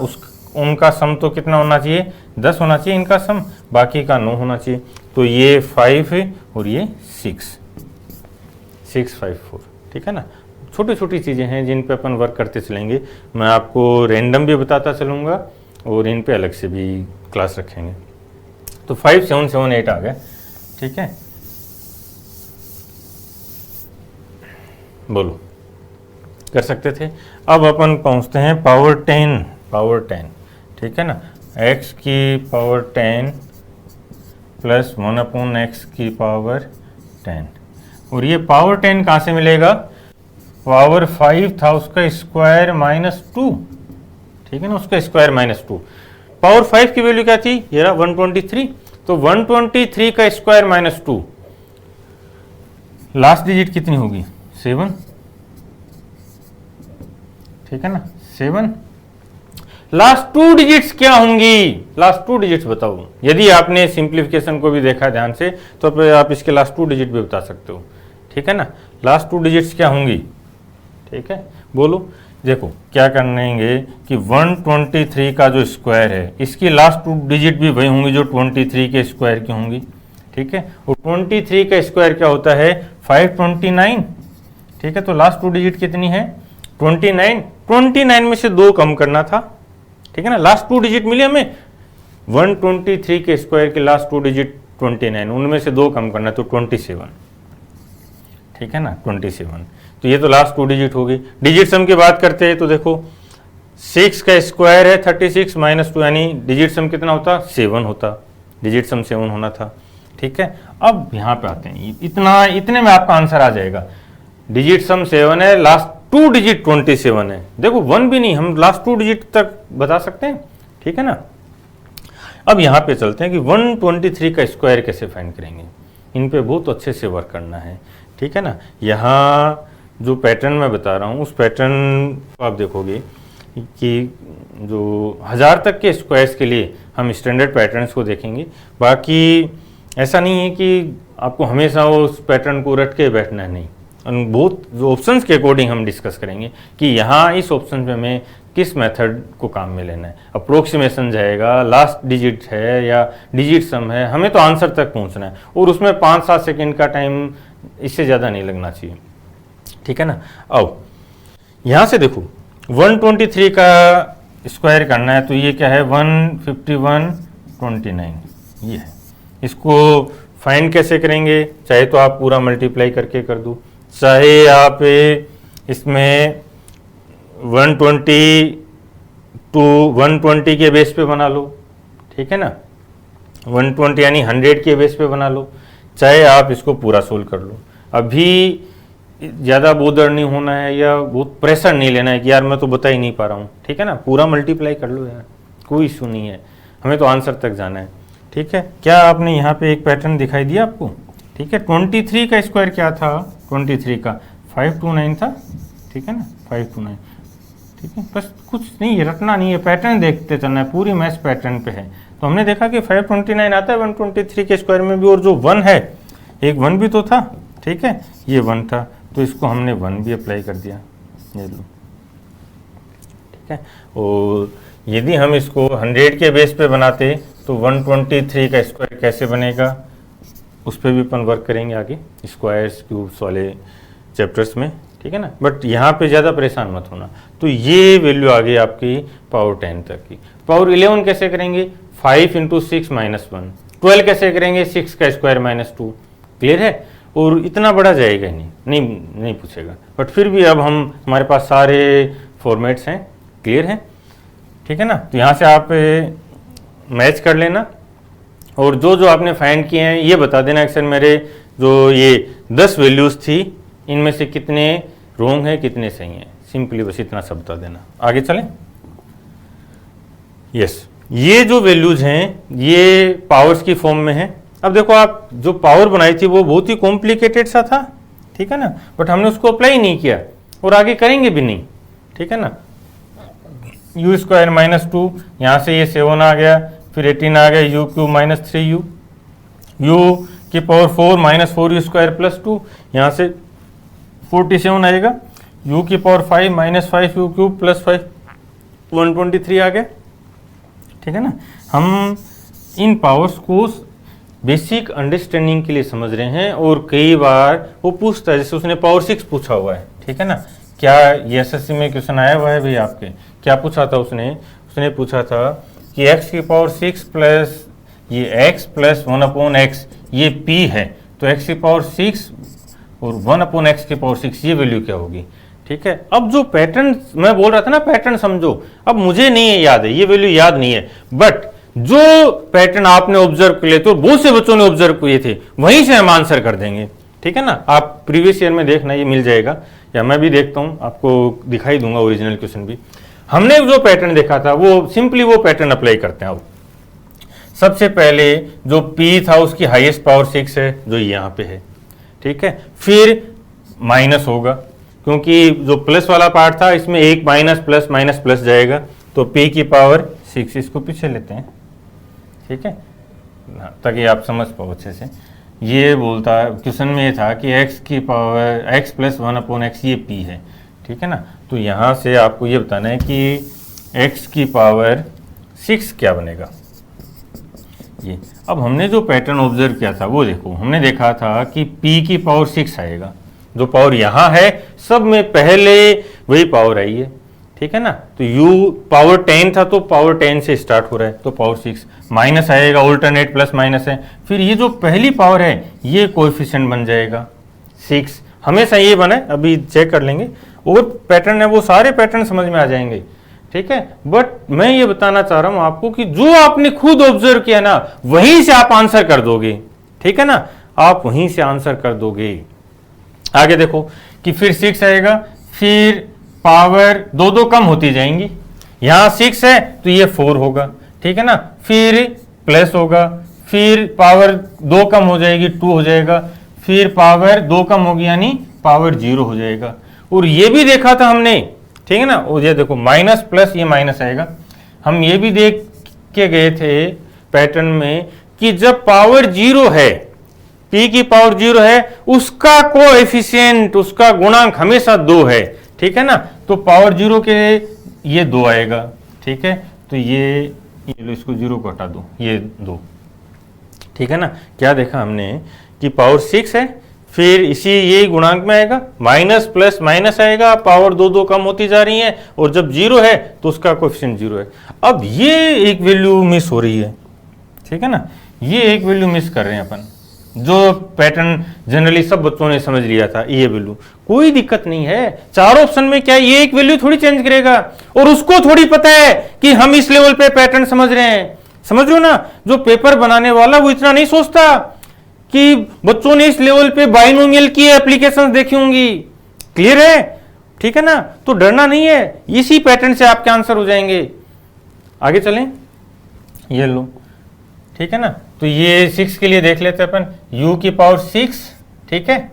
उनका सम तो कितना होना चाहिए, 10 होना चाहिए इनका सम, बाकी का 9 होना चाहिए, तो ये 5 है और ये 654, ठीक है ना। छोटी छोटी चीज़ें हैं जिन पे अपन वर्क करते चलेंगे, मैं आपको रैंडम भी बताता चलूँगा और इन पे अलग से भी क्लास रखेंगे। तो 5778 आ गया, ठीक है। बोलो कर सकते थे। अब अपन पहुंचते हैं पावर 10, ठीक है ना, x की पावर 10 प्लस 1/x की पावर 10, और ये पावर 10 कहाँ से मिलेगा, पावर 5 था उसका स्क्वायर माइनस 2, ठीक है ना, उसका स्क्वायर माइनस 2। पावर 5 की वैल्यू क्या थी, ये रहा 123, तो 123 का स्क्वायर माइनस 2, लास्ट डिजिट कितनी होगी, 7, ठीक है ना, 7। लास्ट 2 डिजिट्स क्या होंगी, लास्ट 2 डिजिट्स बताओ। यदि आपने सिंप्लीफिकेशन को भी देखा ध्यान से तो आप इसके लास्ट 2 डिजिट भी बता सकते हो, ठीक है ना। लास्ट 2 डिजिट्स क्या होंगी, ठीक है, बोलो। देखो क्या करेंगे कि 123 का जो स्क्वायर है इसकी लास्ट 2 डिजिट भी वही होंगी जो 23 के स्क्वायर की होंगी, ठीक है। और 23 का स्क्वायर क्या होता है, 529, ठीक है। तो लास्ट 2 डिजिट कितनी है, 29 में से 2 कम करना था, ठीक है ना। लास्ट 2 डिजिट मिली हमें, 123 के स्क्वायर के लास्ट 2 डिजिट 29, उनमें से 2 कम करना, तो 27, ठीक है ना, 27। तो ये तो लास्ट 2 डिजिट होगी। डिजिट सम की बात करते हैं तो देखो 6 का स्क्वायर है 36 माइनस 2, यानी डिजिट सम कितना होता, 7 होता, डिजिट सम 7 होना था, ठीक है। अब यहाँ पे आते हैं, इतने में आपका आंसर आ जाएगा। डिजिट सम 7 है, लास्ट 2 डिजिट 27 है, देखो 1 भी नहीं, हम लास्ट 2 डिजिट तक बता सकते हैं, ठीक है ना। अब यहाँ पे चलते हैं कि 123 का स्क्वायर कैसे फाइंड करेंगे, इन पे बहुत अच्छे से वर्क करना है, ठीक है ना। यहाँ जो पैटर्न मैं बता रहा हूँ उस पैटर्न को आप देखोगे कि जो 1000 तक के स्क्वायर्स के लिए हम स्टैंडर्ड पैटर्न्स को देखेंगे, बाकी ऐसा नहीं है कि आपको हमेशा वो उस पैटर्न को रट के बैठना है, नहीं। बहुत जो ऑप्शंस के अकॉर्डिंग हम डिस्कस करेंगे कि यहाँ इस ऑप्शन पे हमें किस मेथड को काम में लेना है। अप्रोक्सीमेशन जाएगा, लास्ट डिजिट है या डिजिट सम है, हमें तो आंसर तक पहुँचना है और उसमें 5-7 सेकेंड का टाइम इससे ज़्यादा नहीं लगना चाहिए, ठीक है ना। अब यहाँ से देखो 123 का स्क्वायर करना है, तो ये क्या है 15129, ये है। इसको फाइंड कैसे करेंगे, चाहे तो आप पूरा मल्टीप्लाई करके कर दो, चाहे आप इसमें 120 के बेस पे बना लो, ठीक है ना, 120 यानी 100 के बेस पे बना लो, चाहे आप इसको पूरा सोल्व कर लो। अभी ज़्यादा बोदर नहीं होना है या बहुत प्रेशर नहीं लेना है कि यार मैं तो बता ही नहीं पा रहा हूँ, ठीक है ना, पूरा मल्टीप्लाई कर लो यार, कोई इशू नहीं है, हमें तो आंसर तक जाना है, ठीक है। क्या आपने यहाँ पे एक पैटर्न दिखाई दिया आपको, ठीक है। 23 का स्क्वायर क्या था, 23 का 529 था, ठीक है ना, 529, ठीक है। बस कुछ नहीं है, रटना नहीं है, पैटर्न देखते चलना है, पूरी मैथ्स पैटर्न पे है। तो हमने देखा कि 529 आता है 123 के स्क्वायर में भी, और जो 1 है, एक 1 भी तो था, ठीक है, ये 1 था, तो इसको हमने 1 भी अप्लाई कर दिया, ये लो, ठीक है। और यदि हम इसको 100 के बेस पे बनाते तो 123 का स्क्वायर कैसे बनेगा, उस पर भी अपन वर्क करेंगे आगे स्क्वायर्स क्यूब्स वाले चैप्टर्स में, ठीक है ना। बट यहाँ पे ज़्यादा परेशान मत होना। तो ये वैल्यू आ गई आपकी पावर 10 तक की। पावर 11 कैसे करेंगे, 5 × 6 - 1, 12 कैसे करेंगे, 6 का स्क्वायर -2, क्लियर है। और इतना बड़ा जाएगा नहीं पूछेगा, बट फिर भी अब हमारे पास सारे फॉर्मेट्स हैं, क्लियर है, ठीक है ना। तो यहाँ से आप मैच कर लेना और जो जो आपने फाइंड किए हैं ये बता देना कि सर मेरे जो ये 10 वैल्यूज़ थी इनमें से कितने रॉन्ग हैं कितने सही हैं, सिंपली बस इतना सब बता देना। आगे चलें। यस, ये जो वैल्यूज़ हैं ये पावर्स की फॉर्म में है। अब देखो आप जो पावर बनाई थी वो बहुत ही कॉम्प्लिकेटेड सा था, ठीक है ना, बट हमने उसको अप्लाई नहीं किया और आगे करेंगे भी नहीं, ठीक है ना। u² -2, यहाँ से ये 7 आ गया, फिर 18 आ गया, u³ -3u, u⁴ -4u² +2, यहाँ से 47 आएगा, u⁵ -5u³ +5, 123 आ गया, ठीक है ना। हम इन पावर्स को बेसिक अंडरस्टैंडिंग के लिए समझ रहे हैं और कई बार वो पूछता है, जैसे उसने पावर 6 पूछा हुआ है, ठीक है ना। क्या ये एसएससी में क्वेश्चन आया हुआ है भाई आपके, क्या पूछा था उसने पूछा था कि x⁴ प्लस ये x + 1/x ये p है, तो x⁴ और 1/x⁴ ये वैल्यू क्या होगी, ठीक है। अब जो पैटर्न मैं बोल रहा था ना, पैटर्न समझो, अब मुझे नहीं है याद है, ये वैल्यू याद नहीं है, बट जो पैटर्न आपने ऑब्जर्व किए तो बहुत से बच्चों ने ऑब्जर्व किए थे, वहीं से हम आंसर कर देंगे, ठीक है ना। आप प्रीवियस ईयर में देखना, ये मिल जाएगा, या मैं भी देखता हूँ, आपको दिखाई दूंगा ओरिजिनल क्वेश्चन भी। हमने जो पैटर्न देखा था वो सिंपली वो पैटर्न अप्लाई करते हैं। अब सबसे पहले जो P था उसकी हाईएस्ट पावर 6 है, जो यहाँ पे है, ठीक है। फिर माइनस होगा, क्योंकि जो प्लस वाला पार्ट था इसमें एक माइनस प्लस जाएगा, तो P की पावर 6, इसको पीछे लेते हैं, ठीक है, ताकि आप समझ पाओ अच्छे से। ये बोलता क्वेश्चन में ये था कि x की पावर x + 1/x ये p है, ठीक है ना। तो यहाँ से आपको ये बताना है कि x की पावर 6 क्या बनेगा। ये अब हमने जो पैटर्न ऑब्जर्व किया था वो देखो, हमने देखा था कि p की पावर 6 आएगा, जो पावर यहाँ है सब में पहले वही पावर आई है, ठीक है ना। तो u पावर 10 था तो पावर 10 से स्टार्ट हो रहा है, तो पावर 6 माइनस आएगा, ऑल्टरनेट प्लस माइनस है, फिर ये जो पहली पावर है ये कोएफिशिएंट बन जाएगा 6, हमेशा ये बना है, अभी चेक कर लेंगे, और पैटर्न है वो सारे पैटर्न समझ में आ जाएंगे, ठीक है। बट मैं ये बताना चाह रहा हूं आपको कि जो आपने खुद ऑब्जर्व किया ना वहीं से आप आंसर कर दोगे, ठीक है ना, आप वहीं से आंसर कर दोगे। आगे देखो कि फिर 6 आएगा, फिर पावर 2 कम होती जाएंगी, यहाँ 6 है तो ये 4 होगा, ठीक है ना, फिर प्लस होगा, फिर पावर 2 कम हो जाएगी 2 हो जाएगा, फिर पावर 2 कम होगी यानी पावर 0 हो जाएगा। और ये भी देखा था हमने, ठीक है ना, और ये देखो माइनस प्लस ये माइनस आएगा। हम ये भी देख के गए थे पैटर्न में कि जब पावर 0 है, p की पावर 0 है, उसका कोएफिशिएंट, उसका गुणांक हमेशा 2 है, ठीक है ना। तो पावर 0 के ये 2 आएगा, ठीक है। तो ये लो, इसको 0 को हटा दो, ये 2, ठीक है ना। क्या देखा हमने कि पावर 6 है, फिर इसी यही गुणांक में आएगा, माइनस प्लस माइनस आएगा, पावर 2 2 कम होती जा रही है, और जब 0 है तो उसका कोएफिशिएंट 0 है। अब ये एक वैल्यू मिस हो रही है, ठीक है ना, ये एक वैल्यू मिस कर रहे हैं अपन, जो पैटर्न जनरली सब बच्चों ने समझ लिया था, ये वैल्यू कोई दिक्कत नहीं है। चार ऑप्शन में क्या ये एक वैल्यू थोड़ी चेंज करेगा, और उसको थोड़ी पता है कि हम इस लेवल पे पैटर्न समझ रहे हैं, समझ रहे हो ना। जो पेपर बनाने वाला वो इतना नहीं सोचता कि बच्चों ने इस लेवल पे बाइनोमियल की एप्लीकेशंस देखी होंगी, क्लियर है, ठीक है ना। तो डरना नहीं है, इसी पैटर्न से आपके आंसर हो जाएंगे। आगे चलें, ये लो, ठीक है ना। तो ये 6 के लिए देख लेते हैं अपन, u की पावर 6, ठीक है,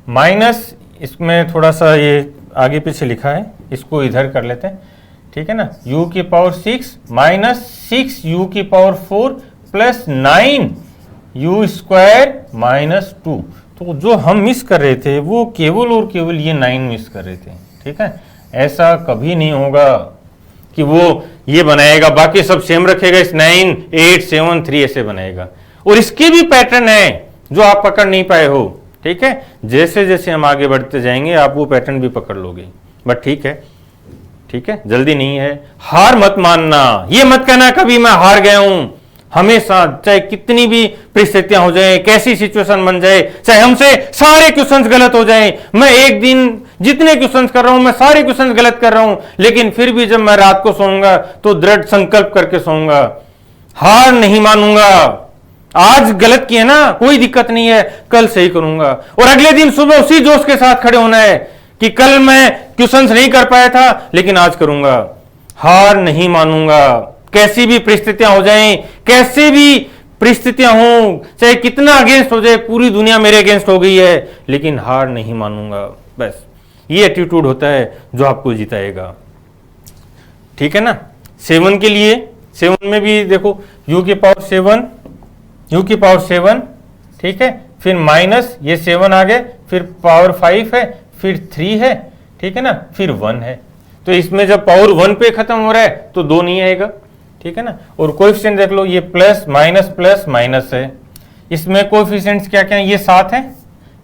माइनस, इसमें थोड़ा सा ये आगे पीछे लिखा है, इसको इधर कर लेते हैं, ठीक है ना। u की पावर 6 माइनस 6 u की power 4 plus 9 u square minus 2। तो जो हम मिस कर रहे थे वो केवल और केवल ये 9 मिस कर रहे थे, ठीक है। ऐसा कभी नहीं होगा कि वो ये बनाएगा बाकी सब सेम रखेगा, इस 9 8 7 3 ऐसे बनाएगा। और इसके भी पैटर्न है जो आप पकड़ नहीं पाए हो, ठीक है। जैसे जैसे हम आगे बढ़ते जाएंगे आप वो पैटर्न भी पकड़ लोगे, बट ठीक है, ठीक है, जल्दी नहीं है। हार मत मानना, ये मत कहना कभी मैं हार गया हूं। हमेशा चाहे कितनी भी परिस्थितियां हो जाए, कैसी सिचुएशन बन जाए, चाहे हमसे सारे क्वेश्चंस गलत हो जाएं, मैं एक दिन जितने क्वेश्चंस कर रहा हूं मैं सारे क्वेश्चंस गलत कर रहा हूं, लेकिन फिर भी जब मैं रात को सोऊंगा तो दृढ़ संकल्प करके सोऊंगा, हार नहीं मानूंगा। आज गलत किए ना, कोई दिक्कत नहीं है, कल सही करूंगा। और अगले दिन सुबह उसी जोश के साथ खड़े होना है कि कल मैं क्वेश्चंस नहीं कर पाया था लेकिन आज करूंगा। हार नहीं मानूंगा, कैसी भी परिस्थितियां हो जाएं, कैसे भी परिस्थितियां हों, चाहे कितना अगेंस्ट हो जाए, पूरी दुनिया मेरे अगेंस्ट हो गई है, लेकिन हार नहीं मानूंगा। बस ये एटीट्यूड होता है जो आपको जिताएगा, ठीक है ना। 7 के लिए, 7 में भी देखो u की पावर 7, u की पावर 7, ठीक है, फिर माइनस ये 7 आ गए, फिर पावर 5 है, फिर 3 है, ठीक है ना, फिर 1 है। तो इसमें जब पावर 1 पे खत्म हो रहा है तो 2 नहीं आएगा, ठीक है ना। और कोएफिशिएंट देख लो, ये प्लस माइनस है, इसमें कोएफिशिएंट्स क्या क्या है, ये 7 है,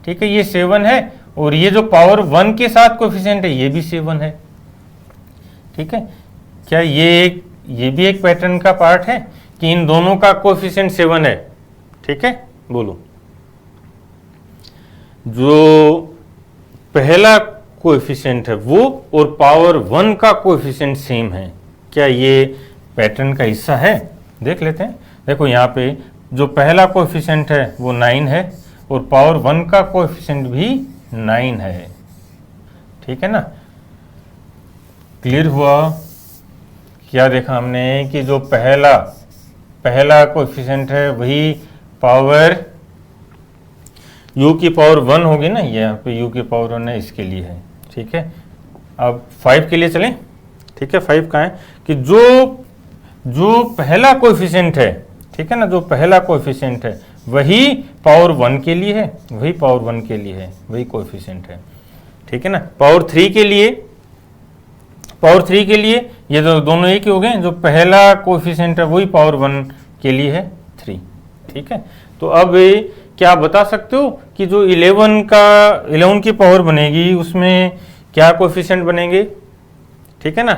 ठीक है, ये 7 है, और ये जो पावर 1 के साथ कोएफिशिएंट है ये भी 7 है, ठीक है। क्या ये भी एक पैटर्न का पार्ट है कि इन दोनों का कोएफिशिएंट 7 है, ठीक है, बोलो। जो पहला कोएफिशिएंट है वो और पावर 1 का कोएफिशिएंट सेम है, क्या ये पैटर्न का हिस्सा है? देख लेते हैं। देखो यहाँ पे जो पहला कोएफिशिएंट है वो 9 है और पावर 1 का कोएफिशिएंट भी 9 है, ठीक है ना। क्लियर हुआ? क्या देखा हमने कि जो पहला कोएफिशिएंट है वही पावर u की पावर 1 होगी ना, ये यहाँ पे u की पावर 1 है, इसके लिए है, ठीक है। अब 5 के लिए चलें, ठीक है। 5 कहाँ है कि जो पहला कोएफिशिएंट है, ठीक है ना, जो पहला कोएफिशिएंट है वही पावर 1 के लिए है, वही पावर 1 के लिए है, वही कोएफिशिएंट है, ठीक है ना। पावर 3 के लिए ये तो दोनों एक ही हो गए, जो पहला कोएफिशिएंट है वही पावर 1 के लिए है 3, ठीक है। तो अब क्या आप बता सकते हो कि जो 11 की पावर बनेगी उसमें क्या कोएफिशिएंट बनेंगे, ठीक है ना।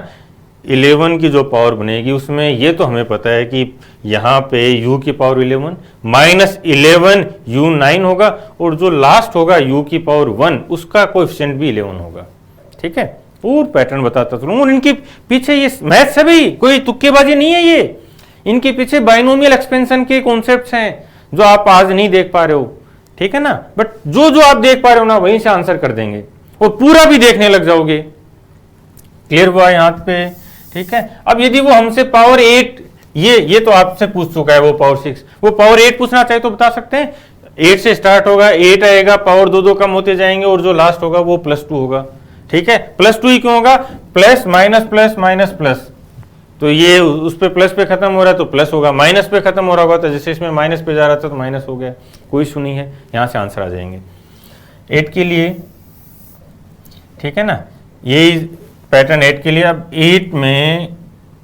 11 की जो पावर बनेगी उसमें ये तो हमें पता है कि यहाँ पे u की पावर 11 माइनस 11 u 9 होगा, और जो लास्ट होगा u की पावर 1 उसका कोएफिशिएंट भी 11 होगा, ठीक है। और पैटर्न बताता चलूँ, और इनके पीछे ये मैथ्स है भाई, कोई तुक्केबाजी नहीं है, ये इनके पीछे बाइनोमियल एक्सपेंशन के कॉन्सेप्ट्स हैं जो आप आज नहीं देख पा रहे हो, ठीक है ना। बट जो आप देख पा रहे हो ना वहीं से आंसर कर देंगे और पूरा भी देखने लग जाओगे। क्लियर हुआ यहाँ पे, ठीक है। अब यदि वो हमसे पावर 8, ये तो आपसे पूछ चुका है, वो पावर 6, वो पावर 8 पूछना चाहे तो बता सकते हैं। 8 से स्टार्ट होगा, 8 आएगा, पावर 2 कम होते जाएंगे, और जो लास्ट होगा वो +2 होगा, ठीक है। +2 ही क्यों होगा? Plus minus plus minus plus, तो ये उस पे प्लस पे खत्म हो रहा है तो प्लस होगा, माइनस पे खत्म हो रहा होगा तो जैसे इसमें माइनस पे जा रहा था तो माइनस हो गया, कोई इशू नहीं है, यहाँ से आंसर आ जाएंगे 8 के लिए, ठीक है ना। ये पैटर्न 8 के लिए। अब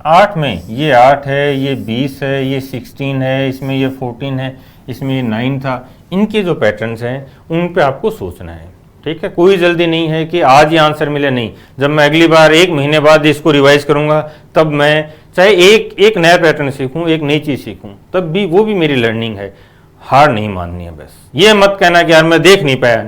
8 में ये 8 है, ये 20 है, ये 16 है, इसमें ये 14 है, इसमें ये 9 था। इनके जो पैटर्न्स हैं उन पे आपको सोचना है, ठीक है। कोई जल्दी नहीं है कि आज ये आंसर मिले, नहीं। जब मैं अगली बार 1 महीने बाद इसको रिवाइज करूंगा तब मैं चाहे एक नया पैटर्न सीखूं, एक नई चीज़ सीखूं, तब भी वो भी मेरी लर्निंग है। हार नहीं माननी है बस। ये मत कहना कि यार मैं देख नहीं पाया।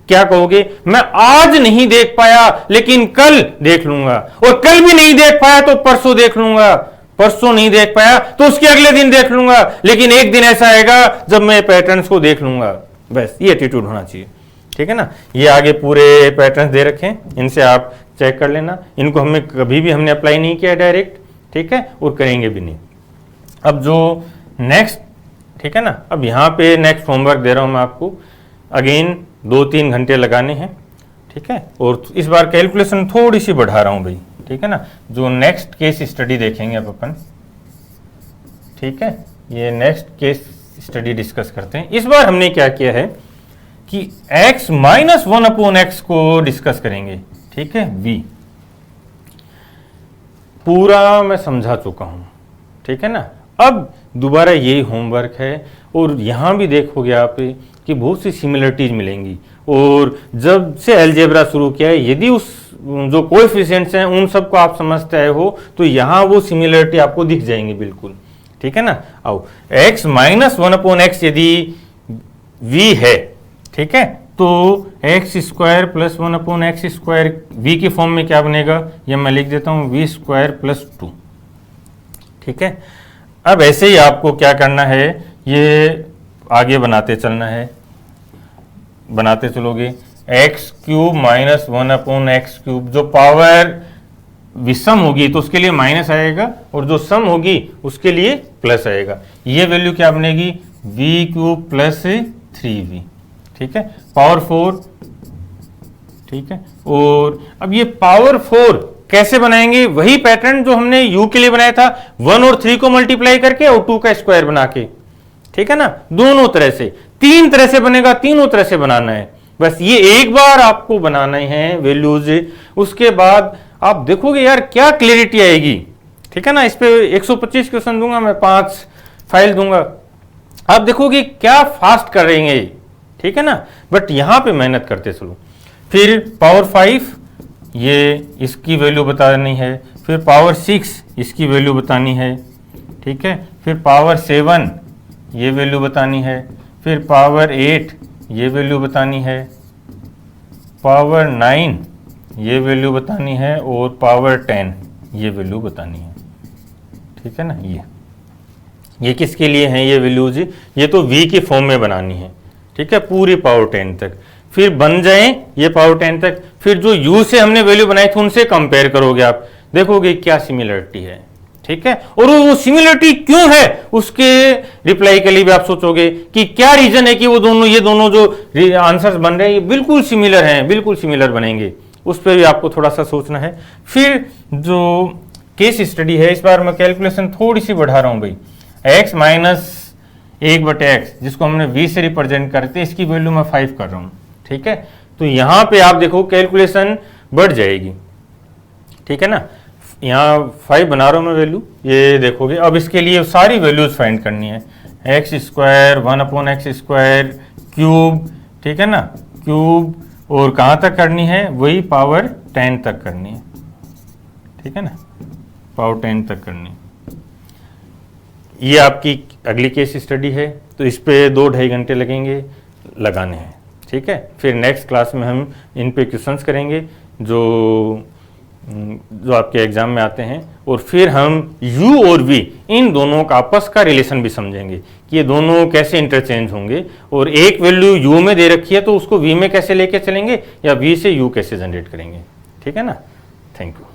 क्या कहोगे, मैं आज नहीं देख पाया लेकिन कल देख लूंगा, और कल भी नहीं देख पाया तो परसों देख लूंगा, परसों नहीं देख पाया तो उसके अगले दिन देख लूंगा, लेकिन एक दिन ऐसा आएगा जब मैं पैटर्न्स को देख लूंगा। बस ये एटीट्यूड होना चाहिए, ठीक है ना। ये आगे पूरे पैटर्न्स दे रखे हैं, इनसे आप चेक कर लेना। इनको हमने कभी भी अप्लाई नहीं किया डायरेक्ट, ठीक है, और करेंगे भी नहीं। अब जो नेक्स्ट, ठीक है ना, अब यहाँ पे नेक्स्ट होमवर्क दे रहा हूँ मैं आपको। अगेन 2-3 घंटे लगाने हैं, ठीक है। और इस बार कैलकुलेशन थोड़ी सी बढ़ा रहा हूँ भाई, ठीक है ना। जो नेक्स्ट केस स्टडी देखेंगे अब अपन, ठीक है, ये नेक्स्ट केस स्टडी डिस्कस करते हैं। इस बार हमने क्या किया है कि x माइनस 1/x को डिस्कस करेंगे, ठीक है। v पूरा मैं समझा चुका हूं, ठीक है ना। अब दोबारा यही होमवर्क है, और यहां भी देखोगे आप कि बहुत सी सिमिलरिटीज मिलेंगी। और जब से अलजेब्रा शुरू किया है, यदि उस जो कोएफिशिएंट्स हैं उन सबको आप समझते आए हो तो यहाँ वो सिमिलरिटी आपको दिख जाएंगी बिल्कुल, ठीक है ना। आओ, x माइनस 1/x यदि v है, ठीक है, तो x square plus 1/x square v की फॉर्म में क्या बनेगा, ये मैं लिख देता हूँ v स्क्वायर प्लस 2, ठीक है। अब ऐसे ही आपको क्या करना है, ये आगे बनाते चलना है, बनाते चलोगे। X cube minus 1/x cube, जो पावर विषम होगी तो उसके लिए माइनस आएगा, और जो सम होगी उसके लिए प्लस आएगा। ये वैल्यू क्या बनेगी, v क्यूब प्लस 3v, ठीक है, पावर 4, ठीक है। और अब ये पावर 4 कैसे बनाएंगे, वही पैटर्न जो हमने u के लिए बनाया था, 1 और 3 को मल्टीप्लाई करके और 2 का स्क्वायर बना के, ठीक है ना। दोनों तरह से, 3 तरह से बनेगा, तीनों तरह से बनाना है। बस ये एक बार आपको बनाना है वैल्यूज, उसके बाद आप देखोगे यार क्या क्लैरिटी आएगी, ठीक है ना। इस पे 125 क्वेश्चन दूंगा मैं, 5 फाइल दूंगा, आप देखोगे क्या फास्ट करेंगे, ठीक है ना। बट यहां पे मेहनत करते चलो। फिर पावर 5 ये इसकी वैल्यू बतानी है, फिर पावर 6 इसकी वैल्यू बतानी है, ठीक है। फिर पावर 7 ये वैल्यू बतानी है, फिर पावर 8 ये वैल्यू बतानी है, पावर 9 ये वैल्यू बतानी है, और पावर 10 ये वैल्यू बतानी है, ठीक है ना। ये किसके लिए हैं ये वैल्यूज, ये तो v की फॉर्म में बनानी है, ठीक है, पूरी पावर 10 तक। फिर बन जाए ये पावर 10 तक, फिर जो u से हमने वैल्यू बनाई थी उनसे कंपेयर करोगे, आप देखोगे क्या सिमिलरिटी है, ठीक है। और वो सिमिलरिटी क्यों है उसके रिप्लाई के लिए भी आप सोचोगे कि क्या रीजन है कि वो दोनों, ये दोनों जो आंसर्स बन रहे हैं ये बिल्कुल सिमिलर हैं, बिल्कुल सिमिलर बनेंगे, उस पर भी आपको थोड़ा सा सोचना है। फिर जो केस स्टडी है, इस बार मैं कैलकुलेशन थोड़ी सी बढ़ा रहा हूं भाई। x माइनस 1/x जिसको हमने v से रिप्रेजेंट करते हैं, इसकी वैल्यू मैं 5 कर रहा हूं, ठीक है। तो यहां पे आप देखो कैलकुलेशन बढ़ जाएगी, ठीक है ना। यहाँ 5 बना रहा हूँ मैं वैल्यू, ये देखोगे। अब इसके लिए सारी वैल्यूज फाइंड करनी है, x square 1/x square cube, ठीक है ना, क्यूब, और कहाँ तक करनी है, वही पावर 10 तक करनी है, ठीक है ना, पावर 10 तक करनी है। ये आपकी अगली केस स्टडी है, तो इस पे 2-2.5 घंटे लगेंगे, लगाने हैं, ठीक है। फिर नेक्स्ट क्लास में हम इन पे क्वेश्चंस करेंगे जो आपके एग्जाम में आते हैं, और फिर हम u और v इन दोनों का आपस का रिलेशन भी समझेंगे कि ये दोनों कैसे इंटरचेंज होंगे, और एक वैल्यू u में दे रखी है तो उसको v में कैसे लेके चलेंगे, या v से u कैसे जनरेट करेंगे, ठीक है ना। Thank you.